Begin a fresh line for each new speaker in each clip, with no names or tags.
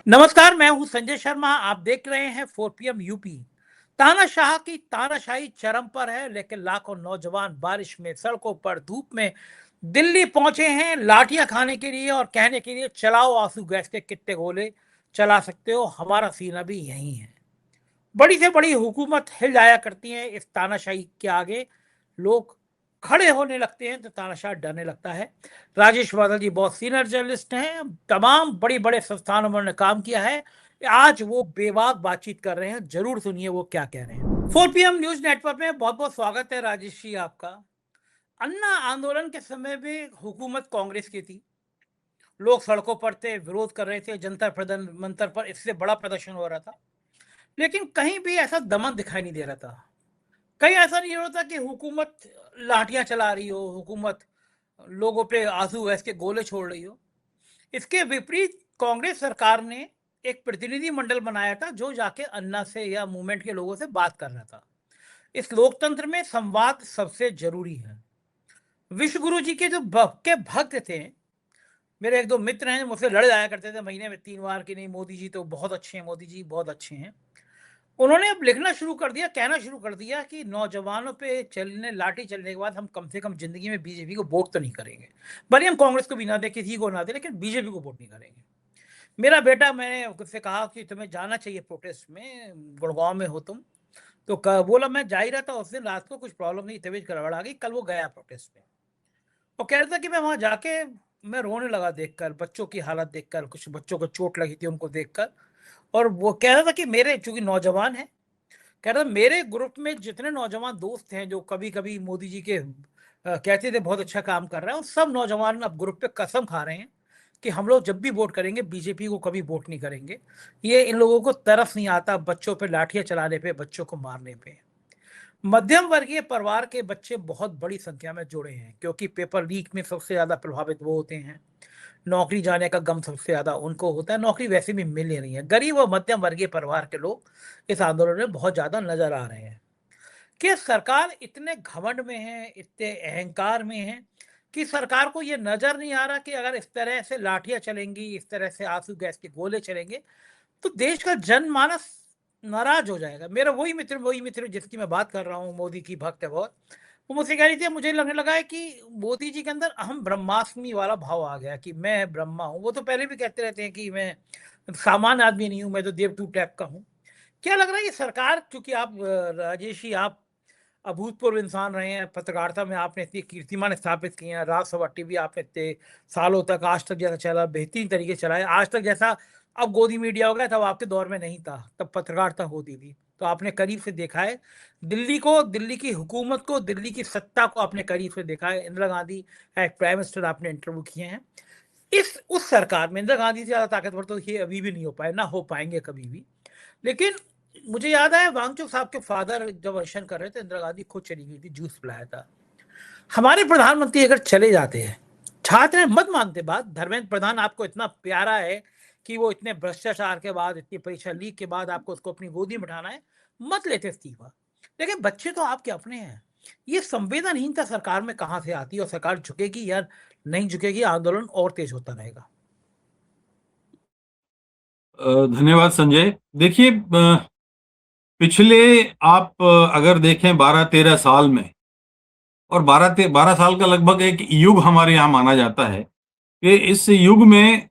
नमस्कार, मैं हूं संजय शर्मा। आप देख रहे हैं 4 PM यूपी। तानाशाह की तानाशाही चरम पर है, लेकिन लाखों नौजवान बारिश में, सड़कों पर, धूप में दिल्ली पहुंचे हैं लाठियां खाने के लिए और कहने के लिए, चलाओ आंसू गैस के कितने गोले चला सकते हो, हमारा सीना भी यही है। बड़ी से बड़ी हुकूमत हिल जाया करती है इस तानाशाही के आगे। लोग खड़े होने लगते हैं तो तानाशाह डरने लगता है। राजेश बादल जी बहुत सीनियर जर्नलिस्ट हैं, तमाम बड़ी बड़े संस्थानों में उन्होंने काम किया है। आज वो बेबाक बातचीत कर रहे हैं, जरूर सुनिए वो क्या कह रहे हैं। 4 PM न्यूज नेटवर्क में बहुत बहुत स्वागत है राजेश जी आपका। अन्ना आंदोलन के समय में हुकूमत कांग्रेस की थी, लोग सड़कों पर थे, विरोध कर रहे थे, जंतर प्रदर्शन मंतर पर इससे बड़ा प्रदर्शन हो रहा था, लेकिन कहीं भी ऐसा दमन दिखाई नहीं दे रहा था। कहीं ऐसा नहीं हो रहा था कि हुकूमत लाठियां चला रही हो, हुकूमत लोगों पे आंसू गैस के गोले छोड़ रही हो। इसके विपरीत कांग्रेस सरकार ने एक प्रतिनिधि मंडल बनाया था जो जाके अन्ना से या मूवमेंट के लोगों से बात कर रहा था। इस लोकतंत्र में संवाद सबसे जरूरी है। विश्व गुरु जी के जो भक्त थे, मेरे एक दो मित्र हैं, मुझसे लड़ जाया करते थे महीने में 3 बार कि नहीं मोदी जी तो बहुत अच्छे हैं, मोदी जी बहुत अच्छे हैं। उन्होंने अब लिखना शुरू कर दिया, कहना शुरू कर दिया कि नौजवानों पे चलने लाठी चलने के बाद हम कम से कम जिंदगी में बीजेपी को वोट तो नहीं करेंगे। भले हम कांग्रेस को भी ना दें, किसी को ना दें, लेकिन बीजेपी को वोट नहीं करेंगे। मेरा बेटा, मैंने उससे कहा कि तुम्हें जाना चाहिए प्रोटेस्ट में, गुड़गांव में हो तुम। तो बोला मैं जा ही रहा था उस दिन रात को, कुछ प्रॉब्लम नहीं, तबीयत गड़बड़ आ गई। कल वो गया प्रोटेस्ट में, वो कह रहा था कि मैं वहां जाके मैं रोने लगा देखकर, बच्चों की हालत देखकर, कुछ बच्चों को चोट लगी थी उनको देखकर। और वो कह रहा था कि मेरे, चूंकि नौजवान है, कह रहा था मेरे ग्रुप में जितने नौजवान दोस्त हैं जो कभी कभी मोदी जी के कहते थे बहुत अच्छा काम कर रहा है, उन सब नौजवान अब ग्रुप पे कसम खा रहे हैं कि हम लोग जब भी वोट करेंगे बीजेपी को कभी वोट नहीं करेंगे। ये इन लोगों को तरस नहीं आता बच्चों पे लाठियां चलाने पे, बच्चों को मारने पे। मध्यम वर्गीय परिवार के बच्चे बहुत बड़ी संख्या में जुड़े हैं, क्योंकि पेपर लीक में सबसे ज्यादा प्रभावित वो होते हैं। नौकरी जाने का गम सबसे ज्यादा उनको होता है, नौकरी वैसे भी मिल नहीं रही है। गरीब और मध्यम वर्गीय परिवार के लोग इस आंदोलन में बहुत ज्यादा नजर आ रहे हैं। कि सरकार इतने घमंड में है, इतने अहंकार में है कि सरकार को ये नजर नहीं आ रहा कि अगर इस तरह से लाठियां चलेंगी, इस तरह से आंसू गैस के गोले चलेंगे, तो देश का जनमानस नाराज हो जाएगा। मेरा वही मित्र जिसकी मैं बात कर रहा हूँ, मोदी की भक्त है बहुत, वो मुझसे कह रही थी मुझे लगने लगा है कि मोदी जी के अंदर अहम ब्रह्मास्मि वाला भाव आ गया कि मैं ब्रह्मा हूँ। वो तो पहले भी कहते रहते हैं कि मैं सामान्य आदमी नहीं हूँ, मैं तो देवतू टाइप का हूँ। क्या लग रहा है ये सरकार, चूंकि आप राजेश जी, आप अभूतपूर्व इंसान रहे हैं, पत्रकारिता में आपने इतनी कीर्तिमान स्थापित की है, राज्यसभा टीवी आपने इतने सालों तक, आज तक जैसा चला बेहतरीन तरीके से चला है, आज तक जैसा अब गोदी मीडिया हो गया, तब आपके दौर में नहीं था, तब पत्रकारिता होती थी। तो आपने करीब से देखा है दिल्ली को, दिल्ली की हुकूमत को, दिल्ली की सत्ता को आपने करीब से देखा है। इंदिरा गांधी एक प्राइम मिनिस्टर आपने इंटरव्यू किए हैं। इस उस सरकार में इंदिरा गांधी से ज्यादा ताकतवर तो ये अभी भी नहीं हो पाए, ना हो पाएंगे कभी भी। लेकिन मुझे याद है वांगचुक साहब के फादर जब भाषण कर रहे थे, इंदिरा गांधी खुद चली गई थी, जूस पिलाया था। हमारे प्रधानमंत्री अगर चले जाते हैं, छात्र मत मानते बात, धर्मेंद्र प्रधान आपको इतना प्यारा है कि वो इतने भ्रष्टाचार के बाद, इतनी परीक्षा लीक के बाद आपको उसको अपनी गोदी में उठाना है, मत लेते इस्तीफा। लेकिन बच्चे तो आपके अपने हैं। ये संवेदनहीनता सरकार में कहां से आती है, और सरकार झुकेगी या नहीं झुकेगी, आंदोलन और तेज होता रहेगा।
धन्यवाद संजय। देखिए, पिछले आप अगर देखें 12-13 साल में, और 12 साल का लगभग एक युग हमारे यहाँ माना जाता है कि इस युग में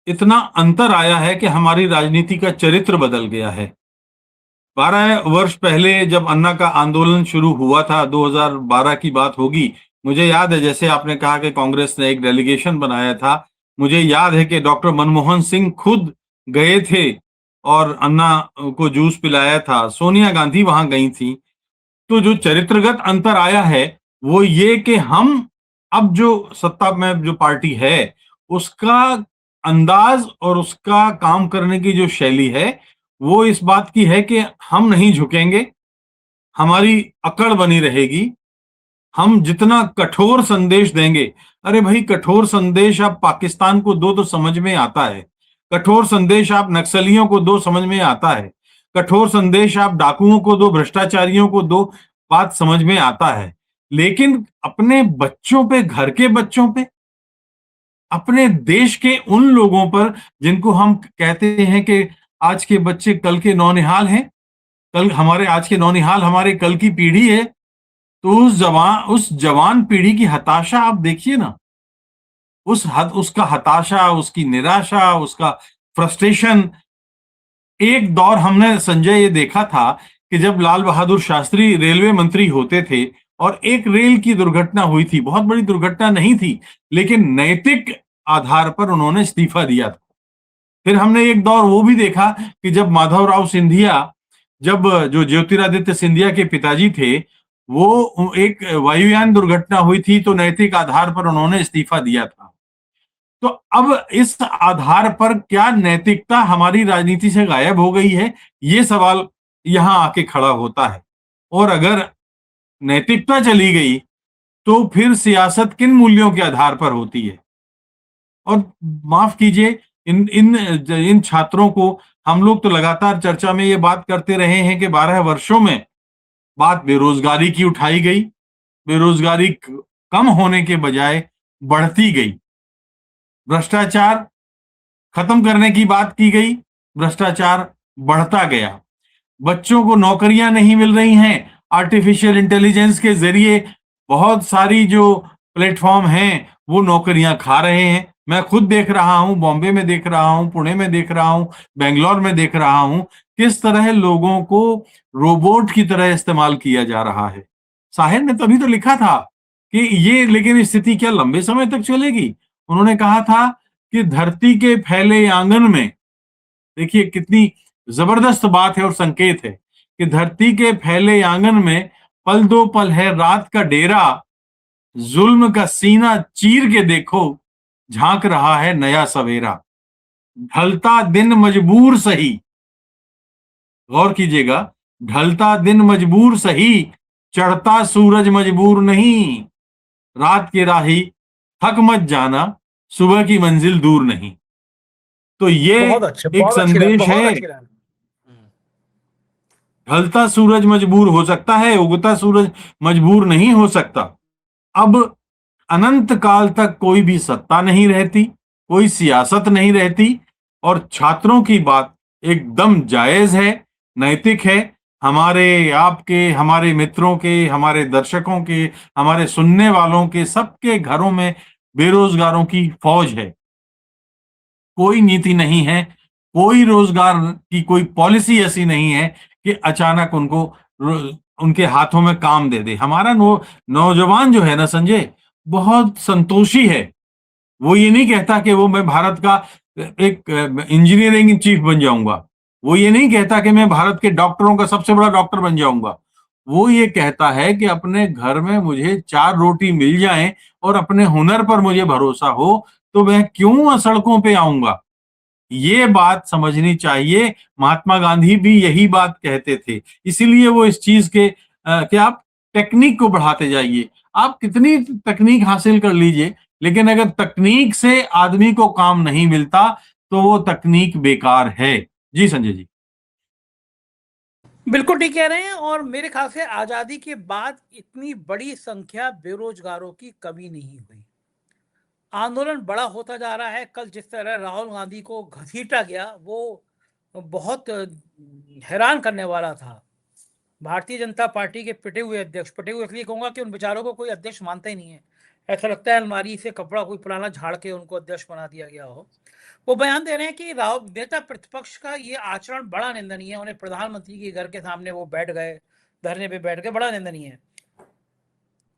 इतना अंतर आया है कि हमारी राजनीति का चरित्र बदल गया है। 12 वर्ष पहले जब अन्ना का आंदोलन शुरू हुआ था, 2012 की बात होगी, मुझे याद है, जैसे आपने कहा कि कांग्रेस ने एक डेलीगेशन बनाया था, मुझे याद है कि डॉक्टर मनमोहन सिंह खुद गए थे और अन्ना को जूस पिलाया था, सोनिया गांधी वहां गई थी। तो जो चरित्रगत अंतर आया है वो ये कि हम अब जो सत्ता में जो पार्टी है उसका अंदाज और उसका काम करने की जो शैली है वो इस बात की है कि हम नहीं झुकेंगे, हमारी अकड़ बनी रहेगी। हम जितना कठोर संदेश देंगे, अरे भाई, कठोर संदेश आप पाकिस्तान को दो तो समझ में आता है, कठोर संदेश आप नक्सलियों को दो समझ में आता है, कठोर संदेश आप डाकुओं को दो, भ्रष्टाचारियों को दो, बात समझ में आता है। लेकिन अपने बच्चों पे, घर के बच्चों पे, अपने देश के उन लोगों पर जिनको हम कहते हैं कि आज के बच्चे कल के नौनिहाल हैं, कल हमारे आज के नौनिहाल हमारे कल की पीढ़ी है। तो उस जवान पीढ़ी की हताशा आप देखिए ना, उसका हताशा, उसकी निराशा, उसका फ्रस्ट्रेशन। एक दौर हमने संजय ये देखा था कि जब लाल बहादुर शास्त्री रेलवे मंत्री होते थे और एक रेल की दुर्घटना हुई थी, बहुत बड़ी दुर्घटना नहीं थी, लेकिन नैतिक आधार पर उन्होंने इस्तीफा दिया था। फिर हमने एक दौर वो भी देखा कि जब माधवराव सिंधिया, जब जो ज्योतिरादित्य सिंधिया के पिताजी थे, वो एक वायुयान दुर्घटना हुई थी तो नैतिक आधार पर उन्होंने इस्तीफा दिया था। तो अब इस आधार पर क्या नैतिकता हमारी राजनीति से गायब हो गई है, ये सवाल यहां आके खड़ा होता है। और अगर नैतिकता चली गई तो फिर सियासत किन मूल्यों के आधार पर होती है। और माफ कीजिए, इन इन इन छात्रों को हम लोग तो लगातार चर्चा में ये बात करते रहे हैं कि 12 वर्षों में बात बेरोजगारी की उठाई गई, बेरोजगारी कम होने के बजाय बढ़ती गई। भ्रष्टाचार खत्म करने की बात की गई, भ्रष्टाचार बढ़ता गया। बच्चों को नौकरियां नहीं मिल रही हैं, आर्टिफिशियल इंटेलिजेंस के जरिए बहुत सारी जो प्लेटफॉर्म हैं वो नौकरियां खा रहे हैं। मैं खुद देख रहा हूं, बॉम्बे में देख रहा हूं, पुणे में देख रहा हूं, बेंगलोर में देख रहा हूं, किस तरह लोगों को रोबोट की तरह इस्तेमाल किया जा रहा है। साहिर ने तभी तो लिखा था कि ये, लेकिन स्थिति क्या लंबे समय तक चलेगी। उन्होंने कहा था कि धरती के फैले आंगन में, देखिए कितनी जबरदस्त बात है और संकेत है कि धरती के फैले आंगन में पल दो पल है रात का डेरा, जुल्म का सीना चीर के देखो, झांक रहा है नया सवेरा। ढलता दिन मजबूर सही, गौर कीजिएगा, ढलता दिन मजबूर सही, चढ़ता सूरज मजबूर नहीं। रात के राही थक मत जाना, सुबह की मंजिल दूर नहीं। तो ये
बहुत अच्छे,
एक
बहुत अच्छी लाइन,
संदेश
बहुत
है।
अच्छी लाइन।
ढलता सूरज मजबूर हो सकता है, उगता सूरज मजबूर नहीं हो सकता। अब अनंत काल तक कोई भी सत्ता नहीं रहती, कोई सियासत नहीं रहती, और छात्रों की बात एकदम जायज है, नैतिक है। हमारे, आपके, हमारे मित्रों के, हमारे दर्शकों के, हमारे सुनने वालों के सबके घरों में बेरोजगारों की फौज है। कोई नीति नहीं है, कोई रोजगार की कोई पॉलिसी ऐसी नहीं है कि अचानक उनके हाथों में काम दे दे। हमारा नौजवान जो है ना संजय, बहुत संतोषी है। वो ये नहीं कहता कि वो मैं भारत का एक इंजीनियरिंग चीफ बन जाऊंगा, वो ये नहीं कहता कि मैं भारत के डॉक्टरों का सबसे बड़ा डॉक्टर बन जाऊंगा। वो ये कहता है कि अपने घर में मुझे 4 रोटी मिल जाएं और अपने हुनर पर मुझे भरोसा हो तो मैं क्यों सड़कों पे आऊंगा। ये बात समझनी चाहिए। महात्मा गांधी भी यही बात कहते थे। इसीलिए वो इस चीज के कि आप टेक्निक को बढ़ाते जाइए। आप कितनी तकनीक हासिल कर लीजिए, लेकिन अगर तकनीक से आदमी को काम नहीं मिलता तो वो तकनीक बेकार है। जी संजय जी।
बिल्कुल ठीक कह रहे हैं। और मेरे ख्याल से आजादी के बाद इतनी बड़ी संख्या बेरोजगारों की कभी नहीं हुई। आंदोलन बड़ा होता जा रहा है। कल जिस तरह राहुल गांधी को घसीटा गया वो बहुत हैरान करने वाला था। भारतीय जनता पार्टी के पिटे हुए अध्यक्ष, पिटे हुए इसलिए कहूंगा कि उन बेचारों को कोई अध्यक्ष मानता ही नहीं है। ऐसा लगता है अलमारी से कपड़ा कोई पुराना झाड़ के उनको अध्यक्ष बना दिया गया हो। वो बयान दे रहे हैं कि राहुल, नेता प्रतिपक्ष का ये आचरण बड़ा निंदनीय है। उन्हें प्रधानमंत्री के घर के सामने वो बैठ गए, धरने पे बैठ गए, बड़ा निंदनीय है।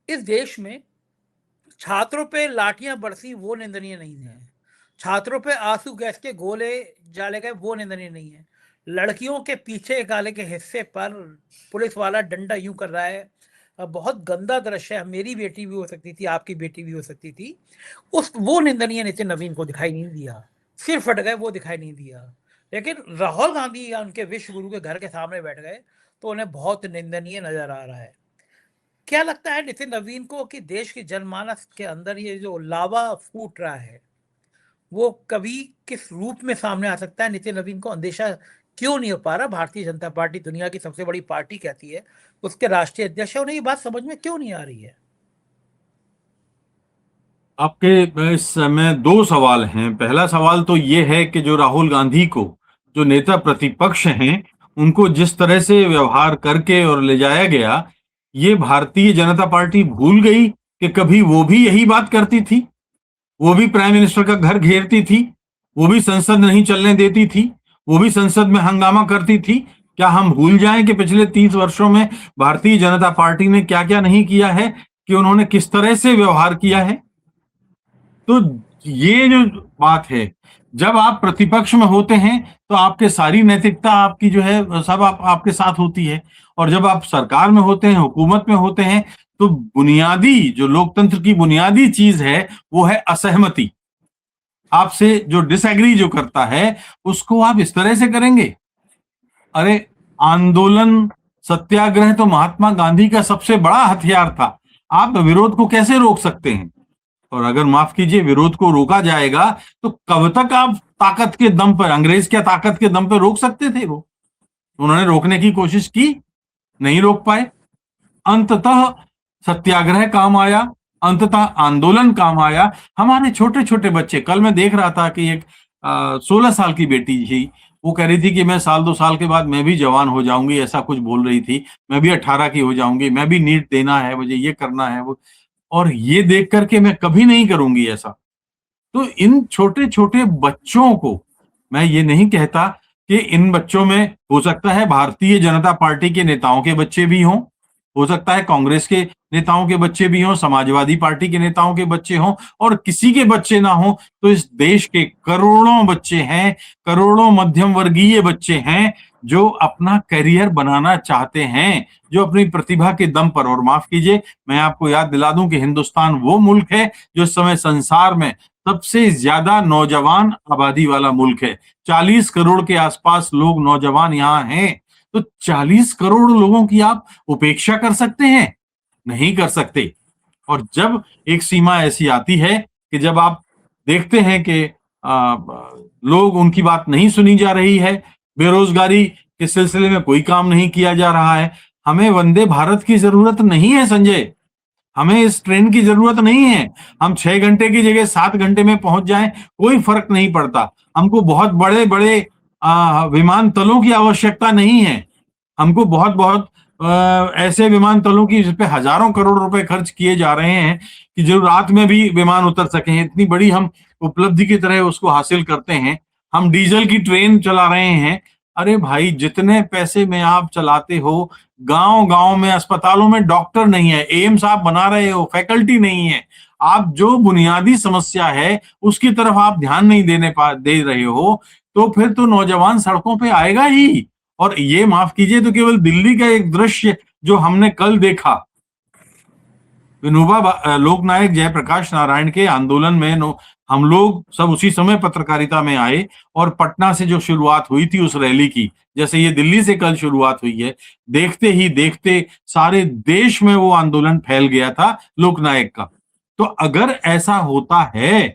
इस देश में छात्रों पे लाठियां बरसी वो निंदनीय नहीं है। छात्रों पे आंसू गैस के गोले डाले गए वो निंदनीय नहीं है। लड़कियों के पीछे गाले के हिस्से पर पुलिस वाला डंडा यूं कर रहा है, बहुत गंदा दृश्य है। मेरी बेटी भी हो सकती थी, आपकी बेटी भी हो सकती थी। उस वो निंदनीय नितिन नवीन को दिखाई नहीं दिया। सिर फट गए वो दिखाई नहीं दिया। लेकिन राहुल गांधी या उनके विश्व गुरु के घर के सामने बैठ गए तो उन्हें बहुत निंदनीय नजर आ रहा है। क्या लगता है नितिन नवीन को कि देश की जनमानस के अंदर ये जो लावा फूट रहा है वो कभी किस रूप में सामने आ सकता है? नितिन नवीन को अंदेशा क्यों नहीं हो पा रहा? भारतीय जनता पार्टी दुनिया की सबसे बड़ी पार्टी कहती है, उसके राष्ट्रीय अध्यक्ष है, उन्हें ये बात समझ में क्यों नहीं आ रही है?
आपके इस समय दो सवाल हैं। पहला सवाल तो ये है कि जो राहुल गांधी को, जो नेता प्रतिपक्ष हैं, उनको जिस तरह से व्यवहार करके और ले जाया गया, ये भारतीय जनता पार्टी भूल गई कि कभी वो भी यही बात करती थी। वो भी प्राइम मिनिस्टर का घर घेरती थी, वो भी संसद नहीं चलने देती थी, वो भी संसद में हंगामा करती थी। क्या हम भूल जाएं कि पिछले 30 वर्षों में भारतीय जनता पार्टी ने क्या क्या नहीं किया है, कि उन्होंने किस तरह से व्यवहार किया है। तो ये जो बात है, जब आप प्रतिपक्ष में होते हैं तो आपके सारी नैतिकता आपकी जो है सब आपके साथ होती है, और जब आप सरकार में होते हैं, हुकूमत में होते हैं, तो बुनियादी जो लोकतंत्र की बुनियादी चीज है वो है असहमति। आपसे जो डिसएग्री जो करता है उसको आप इस तरह से करेंगे। अरे, आंदोलन, सत्याग्रह तो महात्मा गांधी का सबसे बड़ा हथियार था। आप विरोध को कैसे रोक सकते हैं? और अगर माफ कीजिए विरोध को रोका जाएगा तो कब तक आप ताकत के दम पर, अंग्रेज क्या ताकत के दम पर रोक सकते थे? वो उन्होंने रोकने की कोशिश की, नहीं रोक पाए। अंततः सत्याग्रह काम आया, अंततः आंदोलन काम आया। हमारे छोटे छोटे बच्चे, कल मैं देख रहा था कि एक 16 साल की बेटी थी, वो कह रही थी कि मैं साल 2 साल के बाद मैं भी जवान हो जाऊंगी, ऐसा कुछ बोल रही थी। मैं भी 18 की हो जाऊंगी, मैं भी नीट देना है, मुझे ये करना है वो। और ये देख करके मैं कभी नहीं करूंगी ऐसा। तो इन छोटे छोटे बच्चों को, मैं ये नहीं कहता कि इन बच्चों में, हो सकता है भारतीय जनता पार्टी के नेताओं के बच्चे भी हों, हो सकता है कांग्रेस के नेताओं के बच्चे भी हों, समाजवादी पार्टी के नेताओं के बच्चे हों, और किसी के बच्चे ना हो, तो इस देश के करोड़ों बच्चे हैं, करोड़ों मध्यम वर्गीय बच्चे हैं जो अपना करियर बनाना चाहते हैं, जो अपनी प्रतिभा के दम पर। और माफ कीजिए, मैं आपको याद दिला दूं कि हिंदुस्तान वो मुल्क है जो इस समय संसार में सबसे ज्यादा नौजवान आबादी वाला मुल्क है। 40 करोड़ के आसपास लोग नौजवान यहाँ हैं। तो 40 करोड़ लोगों की आप उपेक्षा कर सकते हैं? नहीं कर सकते। और जब एक सीमा ऐसी आती है कि जब आप देखते हैं कि लोग, उनकी बात नहीं सुनी जा रही है, बेरोजगारी के सिलसिले में कोई काम नहीं किया जा रहा है। हमें वंदे भारत की जरूरत नहीं है संजय, हमें इस ट्रेन की जरूरत नहीं है। हम 6 घंटे की जगह 7 घंटे में पहुंच जाएं, कोई फर्क नहीं पड़ता। हमको बहुत बड़े बड़े विमानतलों की आवश्यकता नहीं है। हमको बहुत बहुत ऐसे विमानतलों की जिस पे हजारों करोड़ रुपए खर्च किए जा रहे हैं कि जो रात में भी विमान उतर सके, इतनी बड़ी हम उपलब्धि की तरह उसको हासिल करते हैं। हम डीजल की ट्रेन चला रहे हैं। अरे भाई, जितने पैसे में आप चलाते हो, गांव गांव में अस्पतालों में डॉक्टर नहीं है, एम्स आप बना रहे हो, फैकल्टी नहीं है। आप जो बुनियादी समस्या है उसकी तरफ आप ध्यान नहीं दे रहे हो, तो फिर तो नौजवान सड़कों पे आएगा ही। और ये माफ कीजिए, तो केवल दिल्ली का एक दृश्य जो हमने कल देखा, विनोबा लोकनायक जयप्रकाश नारायण के आंदोलन में, हम लोग सब उसी समय पत्रकारिता में आए, और पटना से जो शुरुआत हुई थी उस रैली की, जैसे ये दिल्ली से कल शुरुआत हुई है, देखते ही देखते सारे देश में वो आंदोलन फैल गया था लोकनायक का। तो अगर ऐसा होता है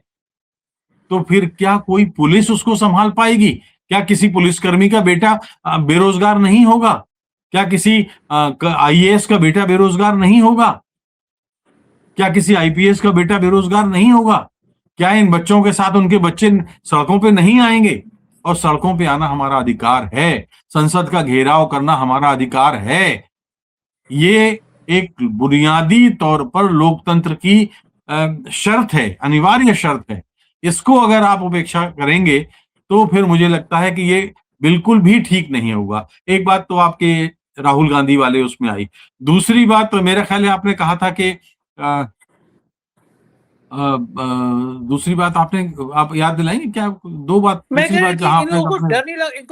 तो फिर क्या कोई पुलिस उसको संभाल पाएगी? क्या किसी पुलिसकर्मी का बेटा बेरोजगार नहीं होगा? क्या किसी आईएएस का बेटा बेरोजगार नहीं होगा? क्या किसी आईपीएस का बेटा बेरोजगार नहीं होगा? क्या इन बच्चों के साथ उनके बच्चे सड़कों पे नहीं आएंगे? और सड़कों पे आना हमारा अधिकार है, संसद का घेराव करना हमारा अधिकार है। ये एक बुनियादी तौर पर लोकतंत्र की शर्त है, अनिवार्य शर्त है। इसको अगर आप उपेक्षा करेंगे तो फिर मुझे लगता है कि ये बिल्कुल भी ठीक नहीं होगा। एक बात तो आपके राहुल गांधी वाले उसमें आई। दूसरी बात तो मेरा ख्याल है आपने कहा था कि दूसरी बात आपने, आप याद दिलाएंगे क्या? दो बात,
मैं
दूसरी
कह रहा
बात
कि
जहां
इन
आपने
लोगों को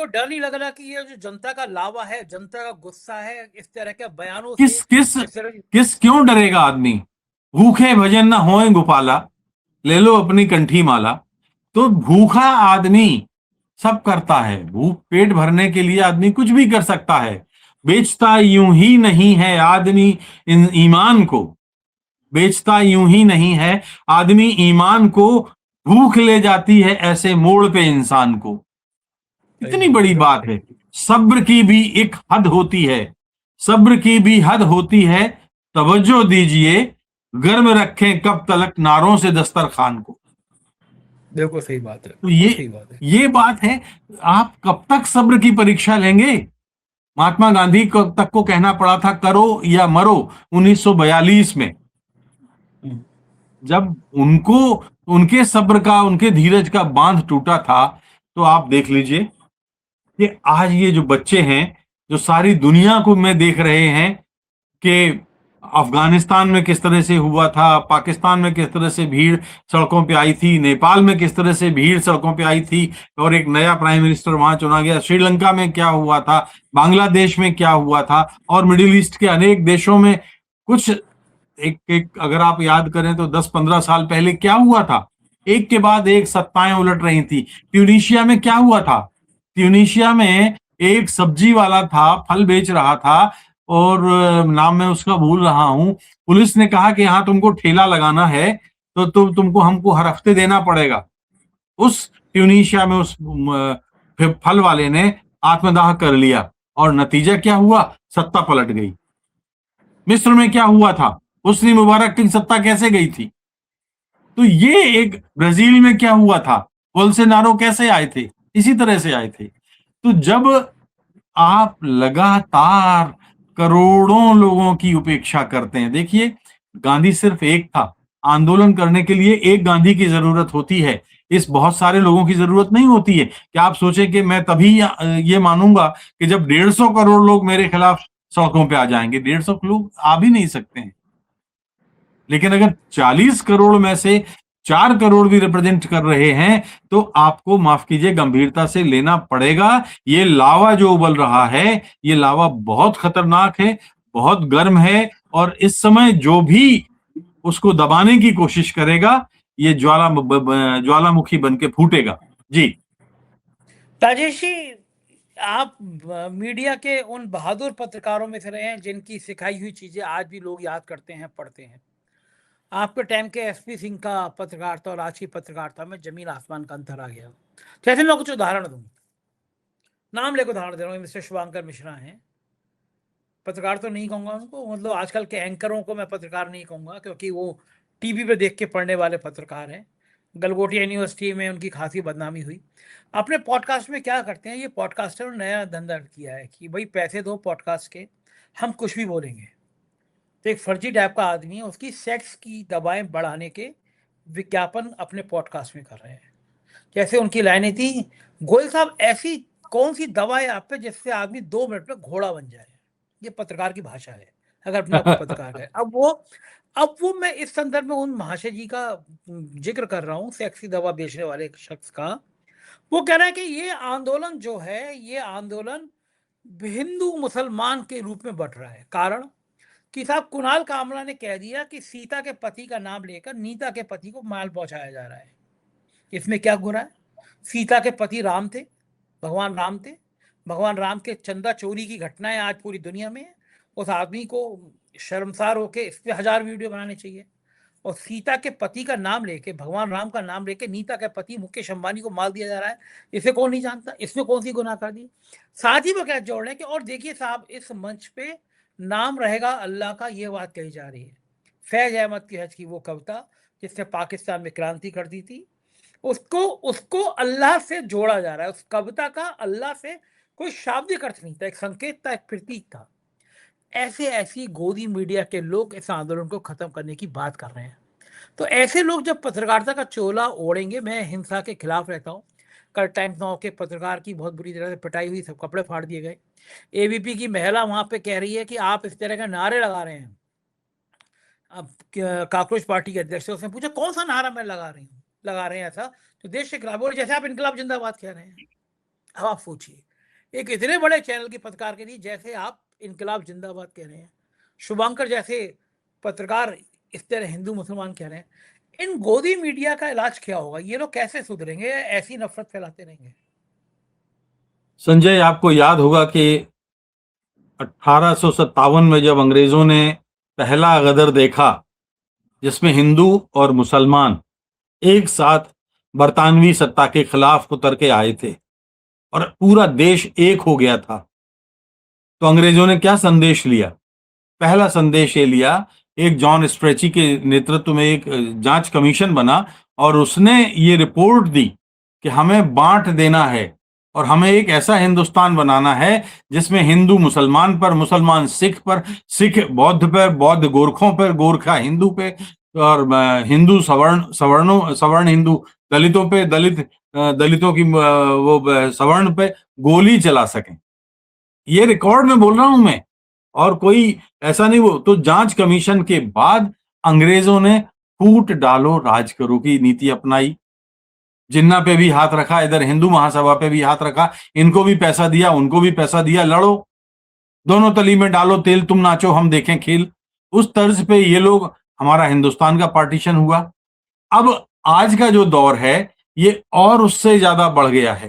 डर नहीं लग रहा कि ये जो जनता का लावा है, जनता का गुस्सा है, इस तरह के बयानों से,
किस किस
इस तरह
किस क्यों डरेगा आदमी? भूखे भजन न होए गोपाला, ले लो अपनी कंठी माला। तो भूखा आदमी सब करता है, भूख पेट भरने के लिए आदमी कुछ भी कर सकता है। बेचता यूं ही नहीं है आदमी इन ईमान को, बेचता यूं ही नहीं है आदमी ईमान को, भूख ले जाती है ऐसे मोड़ पे इंसान को। इतनी बड़ी बात है। सब्र की भी एक हद होती है, सब्र की भी हद होती है, तवज्जो दीजिए, गर्म रखें कब तलक नारों से दस्तरखान को।
बिल्कुल सही बात है,
तो
बिल्कुल सही बात है।
ये बात है। आप कब तक सब्र की परीक्षा लेंगे? महात्मा गांधी को तक को कहना पड़ा था करो या मरो 1942 में। जब उनको उनके सब्र का, उनके धीरज का बांध टूटा था, तो आप देख लीजिए कि आज ये जो बच्चे हैं, जो सारी दुनिया को में देख रहे हैं कि अफगानिस्तान में किस तरह से हुआ था, पाकिस्तान में किस तरह से भीड़ सड़कों पे आई थी, नेपाल में किस तरह से भीड़ सड़कों पे आई थी और एक नया प्राइम मिनिस्टर वहां चुना गया, श्रीलंका में क्या हुआ था, बांग्लादेश में क्या हुआ था, और मिडिल ईस्ट के अनेक देशों में कुछ एक एक अगर आप याद करें तो 10-15 साल पहले क्या हुआ था, एक के बाद एक सत्ताएं उलट रही थी। ट्यूनीशिया में क्या हुआ था? ट्यूनीशिया में एक सब्जी वाला था, फल बेच रहा था, और नाम मैं उसका भूल रहा हूं। पुलिस ने कहा कि हाँ तुमको ठेला लगाना है तो तुमको हमको हर हफ्ते देना पड़ेगा। उस ट्यूनीशिया में उस फल वाले ने आत्मदाह कर लिया और नतीजा क्या हुआ? सत्ता पलट गई। मिस्र में क्या हुआ था? हुस्नी मुबारक की सत्ता कैसे गई थी? तो ये एक ब्राजील में क्या हुआ था? बोल्सोनारो कैसे आए थे? इसी तरह से आए थे। तो जब आप लगातार करोड़ों लोगों की उपेक्षा करते हैं, देखिए गांधी सिर्फ एक था, आंदोलन करने के लिए एक गांधी की जरूरत होती है, इस बहुत सारे लोगों की जरूरत नहीं होती है कि आप सोचें कि मैं तभी ये मानूंगा कि जब 150 करोड़ लोग मेरे खिलाफ सड़कों पे आ जाएंगे। 150 लोग आ भी नहीं सकते हैं, लेकिन अगर 40 करोड़ में से 4 करोड़ भी रिप्रेजेंट कर रहे हैं तो आपको माफ कीजिए गंभीरता से लेना पड़ेगा। ये लावा जो उबल रहा है, ये लावा बहुत खतरनाक है, बहुत गर्म है, और इस समय जो भी उसको दबाने की कोशिश करेगा ये ज्वालामुखी बन के फूटेगा। जी
राजेश जी, आप मीडिया के उन बहादुर पत्रकारों में से रहे हैं जिनकी सिखाई हुई चीजें आज भी लोग याद करते हैं, पढ़ते हैं। आपके टाइम के एसपी सिंह का पत्रकारिता और आज की पत्रकारिता में जमीन आसमान का अंतर आ गया। जैसे मैं कुछ उदाहरण दूं, नाम लेकर उदाहरण दे रहा हूँ, मिस्टर शुभांकर मिश्रा हैं। पत्रकार तो नहीं कहूंगा उनको, मतलब आजकल के एंकरों को मैं पत्रकार नहीं कहूंगा क्योंकि वो टीवी पे देख के पढ़ने वाले पत्रकार हैं। गलगोटिया यूनिवर्सिटी में उनकी खासी बदनामी हुई। अपने पॉडकास्ट में क्या करते हैं, ये पॉडकास्टर ने नया धंधा किया है कि भाई पैसे दो पॉडकास्ट के, हम कुछ भी बोलेंगे। तो एक फर्जी टाइप का आदमी है, उसकी सेक्स की दवाएं बढ़ाने के विज्ञापन अपने पॉडकास्ट में कर रहे हैं। जैसे उनकी लाइनें थी, गोयल साहब ऐसी कौन सी दवा है आप पे जिससे आदमी 2 मिनट में घोड़ा बन जाए। ये पत्रकार की भाषा है, अगर अपने आप को पत्रकार है। अब वो मैं इस संदर्भ में उन महाशय जी का जिक्र कर रहा हूँ, सेक्सी दवा बेचने वाले शख्स का। वो कह रहा है कि ये आंदोलन जो है, ये आंदोलन हिंदू मुसलमान के रूप में बढ़ रहा है। कारण कि साहब कुणाल कामरा ने कह दिया कि सीता के पति का नाम लेकर नीता के पति को माल पहुंचाया जा रहा है। इसमें क्या गुना है? सीता के पति राम थे, भगवान राम थे। भगवान राम के चंदा चोरी की घटनाएं आज पूरी दुनिया में है। उस आदमी को शर्मसार होके इस पे 1000 वीडियो बनाने चाहिए। और सीता के पति का नाम लेके, भगवान राम का नाम लेके नीता के पति मुकेश अंबानी को माल दिया जा रहा है। इसे कौन नहीं जानता? इसमें कौन सी गुनाह कर दी? साथ ही वो क्या जोड़ रहे हैं कि और देखिए साहब, इस मंच पे नाम रहेगा अल्लाह का, ये बात कही जा रही है। फैज अहमद की हज की वो कविता जिसने पाकिस्तान में क्रांति कर दी थी, उसको उसको अल्लाह से जोड़ा जा रहा है। उस कविता का अल्लाह से कोई शाब्दिक अर्थ नहीं था, एक संकेत था, एक प्रतीक था। ऐसे ऐसी गोदी मीडिया के लोग इस आंदोलन को खत्म करने की बात कर रहे हैं। तो ऐसे लोग जब पत्रकारिता का चोला ओढ़ेंगे, मैं हिंसा के खिलाफ रहता हूँ। कल टाइम्स नाउ के पत्रकार की बहुत बुरी तरह से पिटाई हुई, सब कपड़े फाड़ दिए गए। एबीपी की महिला वहां पे कह रही है कि आप इस तरह के नारे लगा रहे हैं। अब काकरोच पार्टी के अध्यक्ष से उसने पूछा कौन सा नारा मैं लगा रहे हैं ऐसा तो देश के खिलाफ, और जैसे आप इनकलाब जिंदाबाद कह रहे हैं। अब आप सोचिए, एक इतने बड़े चैनल की पत्रकार के लिए जैसे आप इनकलाब जिंदाबाद कह रहे हैं, शुभांकर जैसे पत्रकार इस तरह हिंदू मुसलमान कह रहे हैं, इन गोदी मीडिया का इलाज क्या होगा? ये लोग कैसे सुधरेंगे? ऐसी नफरत फैलाते रहेंगे?
संजय, आपको याद होगा कि 1857 में जब अंग्रेजों ने पहला गदर देखा जिसमें हिंदू और मुसलमान एक साथ बरतानवी सत्ता के खिलाफ उतर के आए थे और पूरा देश एक हो गया था, तो अंग्रेजों ने क्या संदेश लिया? पहला संदेश ये लिया एक जॉन स्ट्रेची के नेतृत्व में एक जांच कमीशन बना और उसने ये रिपोर्ट दी कि हमें बांट देना है और हमें एक ऐसा हिंदुस्तान बनाना है जिसमें हिंदू मुसलमान पर, मुसलमान सिख पर, सिख बौद्ध पर, बौद्ध गोरखों पर, गोरखा हिंदू पे, और हिंदू सवर्ण हिंदू दलितों पे, दलितों की वो सवर्ण पे गोली चला सकें। ये रिकॉर्ड में बोल रहा हूं मैं, और कोई ऐसा नहीं। वो तो जांच कमीशन के बाद अंग्रेजों ने फूट डालो राज करो की नीति अपनाई। जिन्ना पे भी हाथ रखा, इधर हिंदू महासभा पे भी हाथ रखा, इनको भी पैसा दिया, उनको भी पैसा दिया, लड़ो, दोनों तली में डालो तेल, तुम नाचो हम देखें खेल। उस तर्ज पे ये लोग, हमारा हिंदुस्तान का पार्टीशन हुआ। अब आज का जो दौर है ये और उससे ज्यादा बढ़ गया है,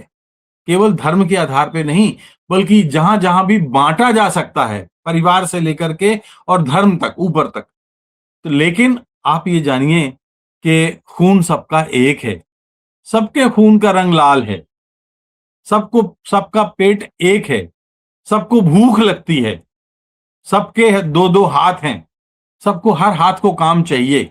केवल धर्म के आधार पे नहीं, बल्कि जहां जहां भी बांटा जा सकता है, परिवार से लेकर के और धर्म तक, ऊपर तक। तो लेकिन आप ये जानिए कि खून सबका एक है, सबके खून का रंग लाल है, सबको, सबका पेट एक है, सबको भूख लगती है, सबके दो दो हाथ हैं, सबको हर हाथ को काम चाहिए।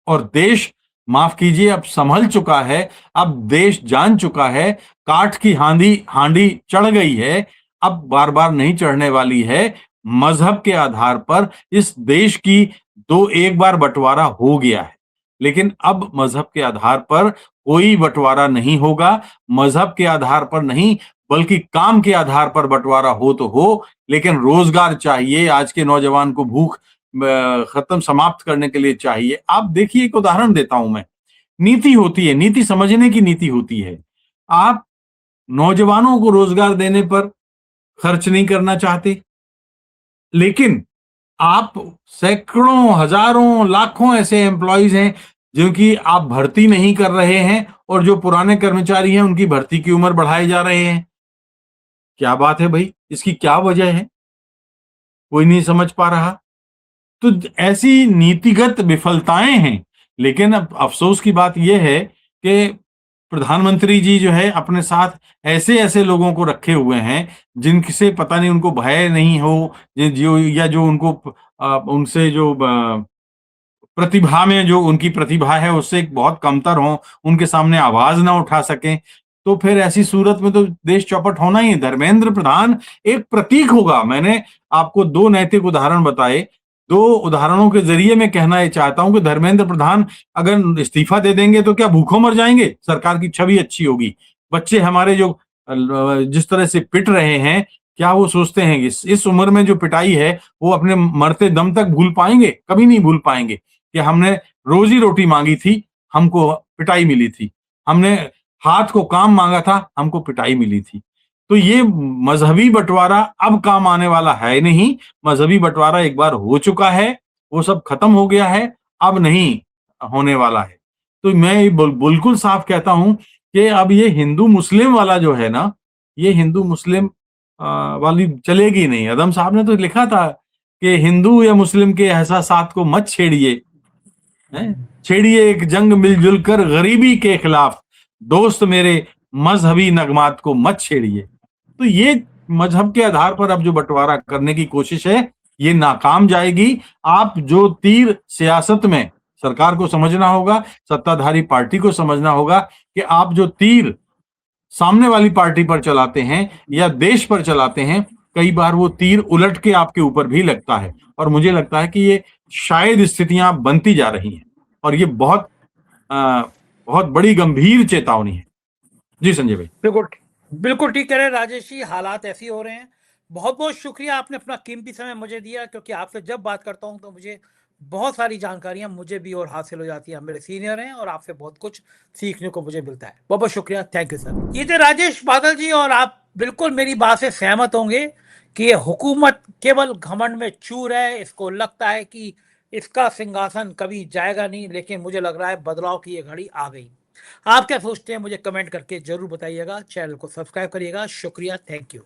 और देश, माफ कीजिए, अब संभल चुका है, अब देश जान चुका है, काठ की हांडी हांडी चढ़ गई है, अब बार बार नहीं चढ़ने वाली है। मजहब के आधार पर इस देश की दो एक बार बंटवारा हो गया है, लेकिन अब मजहब के आधार पर कोई बंटवारा नहीं होगा। मजहब के आधार पर नहीं, बल्कि काम के आधार पर बंटवारा हो तो हो, लेकिन रोजगार चाहिए। आज के नौजवान को भूख खत्म, समाप्त करने के लिए चाहिए। आप देखिए, एक उदाहरण देता हूं मैं। नीति होती है, नीति समझने की नीति होती है। आप नौजवानों को रोजगार देने पर खर्च नहीं करना चाहते, लेकिन आप सैकड़ों, हजारों, लाखों ऐसे एम्प्लॉइज हैं जिनकी आप भर्ती नहीं कर रहे हैं, और जो पुराने कर्मचारी हैं उनकी भर्ती की उम्र बढ़ाए जा रहे हैं। क्या बात है भाई, इसकी क्या वजह है? कोई नहीं समझ पा रहा। तो ऐसी नीतिगत विफलताएं हैं। लेकिन अब अफसोस की बात यह है कि प्रधानमंत्री जी जो है अपने साथ ऐसे ऐसे लोगों को रखे हुए हैं जिनसे पता नहीं उनको भय नहीं हो, जो या जो उनको उनसे जो प्रतिभा में, जो उनकी प्रतिभा है उससे बहुत कमतर हो, उनके सामने आवाज ना उठा सकें। तो फिर ऐसी सूरत में तो देश चौपट होना ही है। धर्मेंद्र प्रधान एक प्रतीक होगा। मैंने आपको दो नैतिक उदाहरण बताए, दो उदाहरणों के जरिए मैं कहना ये चाहता हूं कि धर्मेंद्र प्रधान अगर इस्तीफा दे देंगे तो क्या भूखों मर जाएंगे? सरकार की छवि अच्छी होगी। बच्चे हमारे जो जिस तरह से पिट रहे हैं, क्या वो सोचते हैं कि इस उम्र में जो पिटाई है वो अपने मरते दम तक भूल पाएंगे? कभी नहीं भूल पाएंगे कि हमने रोजी रोटी मांगी थी, हमको पिटाई मिली थी, हमने हाथ को काम मांगा था, हमको पिटाई मिली थी। तो ये मजहबी बंटवारा अब काम आने वाला है नहीं। मजहबी बंटवारा एक बार हो चुका है, वो सब खत्म हो गया है, अब नहीं होने वाला है। तो मैं बिल्कुल साफ कहता हूं कि अब ये हिंदू मुस्लिम वाला जो है ना, ये हिंदू मुस्लिम वाली चलेगी नहीं। आदम साहब ने तो लिखा था कि हिंदू या मुस्लिम के एहसासात को मत छेड़िए, छेड़िए एक जंग मिलजुल कर गरीबी के खिलाफ, दोस्त मेरे मजहबी नगमात को मत छेड़िए। तो ये मजहब के आधार पर अब जो बंटवारा करने की कोशिश है, ये नाकाम जाएगी। आप जो तीर सियासत में, सरकार को समझना होगा, सत्ताधारी पार्टी को समझना होगा कि आप जो तीर सामने वाली पार्टी पर चलाते हैं या देश पर चलाते हैं, कई बार वो तीर उलट के आपके ऊपर भी लगता है। और मुझे लगता है कि ये शायद स्थितियां बनती जा रही हैं, और ये बहुत बहुत बड़ी गंभीर चेतावनी है। जी संजय भाई।
बिल्कुल, बिल्कुल ठीक कह रहे हैं राजेश जी, हालात ऐसे हो रहे हैं। बहुत बहुत शुक्रिया, आपने अपना कीमती समय मुझे दिया, क्योंकि आपसे जब बात करता हूं तो मुझे बहुत सारी जानकारियां मुझे भी और हासिल हो जाती है। मेरे सीनियर हैं और आपसे बहुत कुछ सीखने को मुझे मिलता है। बहुत बहुत शुक्रिया, थैंक यू सर। ये थे राजेश बादल जी, और आप बिल्कुल मेरी बात से सहमत होंगे कि ये हुकूमत केवल घमंड में चूर है। इसको लगता है कि इसका सिंहासन कभी जाएगा नहीं, लेकिन मुझे लग रहा है बदलाव की ये घड़ी आ गई। आप क्या सोचते हैं मुझे कमेंट करके जरूर बताइएगा। चैनल को सब्सक्राइब करिएगा। शुक्रिया, थैंक यू।